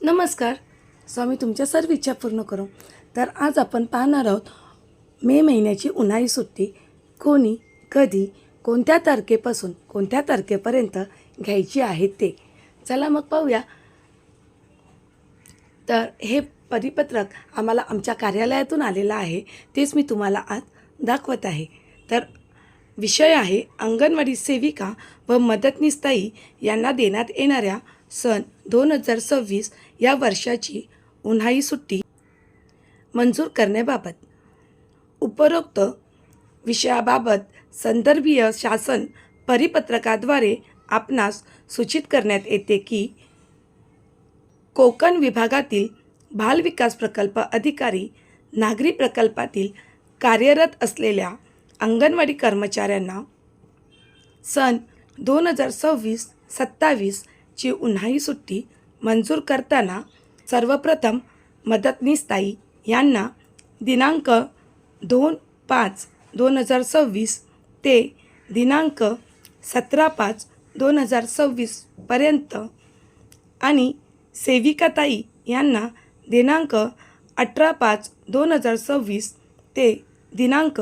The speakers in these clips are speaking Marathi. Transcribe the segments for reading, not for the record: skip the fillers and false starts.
नमस्कार. स्वामी तुमच्या सर्व इच्छा पूर्ण करो. तर आज आपण पाहणार आहोत मे महिन्याची उन्हाळी सुट्टी कोणी, कधी, कोणत्या तारखेपासून कोणत्या तारखेपर्यंत घ्यायची आहे ते. चला मग पाहूया. तर हे परिपत्रक आम्हाला आमच्या कार्यालयातून आलेलं आहे, तेच मी तुम्हाला आज दाखवत आहे. तर विषय आहे अंगणवाडी सेविका व मदतनीस यांना देण्यात येणाऱ्या सन 2026 या वर्षाची उन्हाळी सुट्टी मंजूर करण्याबाबत. उपरोक्त विषयाबाबत संदर्भीय शासन परिपत्रकाद्वारे आपणास सूचित करण्यात येते की कोकण विभागातील बालविकास प्रकल्प अधिकारी नागरी प्रकल्पातील कार्यरत असलेल्या अंगणवाडी कर्मचाऱ्यांना सन 2026-27 ची उन्हाळी सुट्टी मंजूर करताना सर्वप्रथम मदतनीस यांना दिनांक 2/5/2026 ते दिनांक 17/5/2026 पर्यंत आणि सेविकाताई यांना दिनांक 18/5/2026 ते दिनांक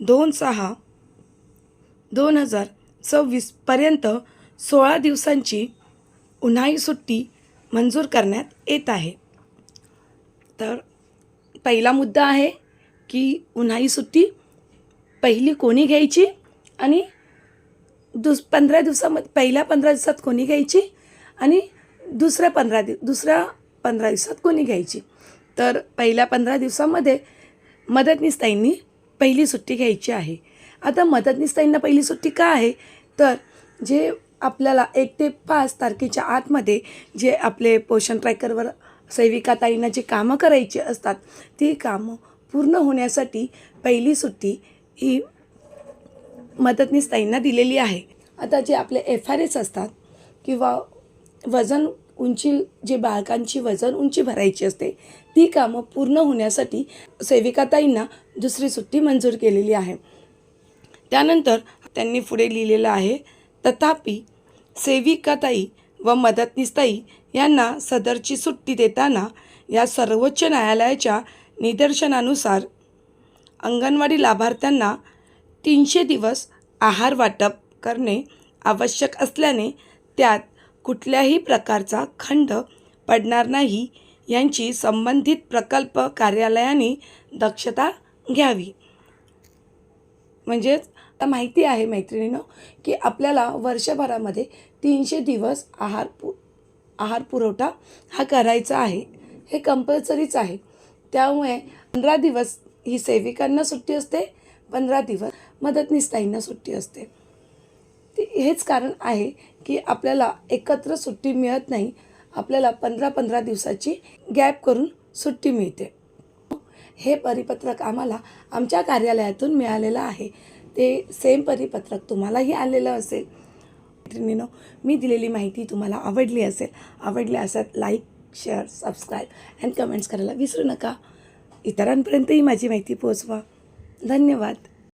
2/6/2026 पर्यंत 16 दिवसांची उन्हाळी सुट्टी मंजूर करण्यात येत आहे. तर पहिला मुद्दा आहे की उन्हाळी सुट्टी पहिली कोणी घ्यायची आणि 15 दिवसामध्ये पहिल्या 15 दिवसात कोणी घ्यायची आणि दुसऱ्या 15 दिवसात कोणी घ्यायची. तर पहिल्या 15 दिवसामध्ये मदतनीसताईंनी पहिली सुट्टी घ्यायची आहे. आता मदतनीसताईंना पहिली सुट्टी का आहे, तर जे आपल्याला 1 ते 5 तारखेच्या आतमध्ये जे आपले पोषण ट्रॅकरवर सेविकाताईंना जी कामं करायची असतात ती कामं पूर्ण होण्यासाठी पहिली सुट्टी ही मदतनीसताईंना दिलेली आहे. आता जे आपले FRS असतात किंवा वजन उंची, जे बाळकांची वजन उंची भरायची असते ती कामं पूर्ण होण्यासाठी सेविकाताईंना दुसरी सुट्टी मंजूर केलेली आहे. त्यानंतर त्यांनी पुढे लिहिलेलं आहे, तथापि सेविकाताई व मदतनीसताई यांना सदरची सुट्टी देताना या सर्वोच्च न्यायालयाच्या निदर्शनानुसार अंगणवाडी लाभार्थ्यांना 300 दिवस आहार वाटप करणे आवश्यक असल्याने त्यात कुठल्याही प्रकारचा खंड पडणार नाही यांची संबंधित प्रकल्प कार्यालयाने दक्षता घ्यावी. म्हणजेच माहिती आहे मैत्रिणींनो की आपल्याला वर्षभरामध्ये 300 दिवस आहार पुरवठा हा करायचा आहे. हे कंपल्सरीच आहे. त्यामुळे 15 दिवस ही सेविकांना सुट्टी असते, 15 दिवस मदतनीसताईंना सुट्टी असते. हेच कारण आहे की आपल्याला एकत्र सुट्टी मिळत नाही, आपल्याला 15-15 दिवसाची गॅप करून सुट्टी मिळते. हे परिपत्रक आम्हाला आमच्या कार्यालयातून मिळालेलं आहे. ते सेम परिपत्रक तुम्हालाही आलेलं असेल. मैत्रिणींनो, मी दिलेली माहिती तुम्हाला आवडली असेल like, share, subscribe and comments करायला विसरू नका. इतरांपर्यंतही माझी माहिती पोहोचवा. धन्यवाद.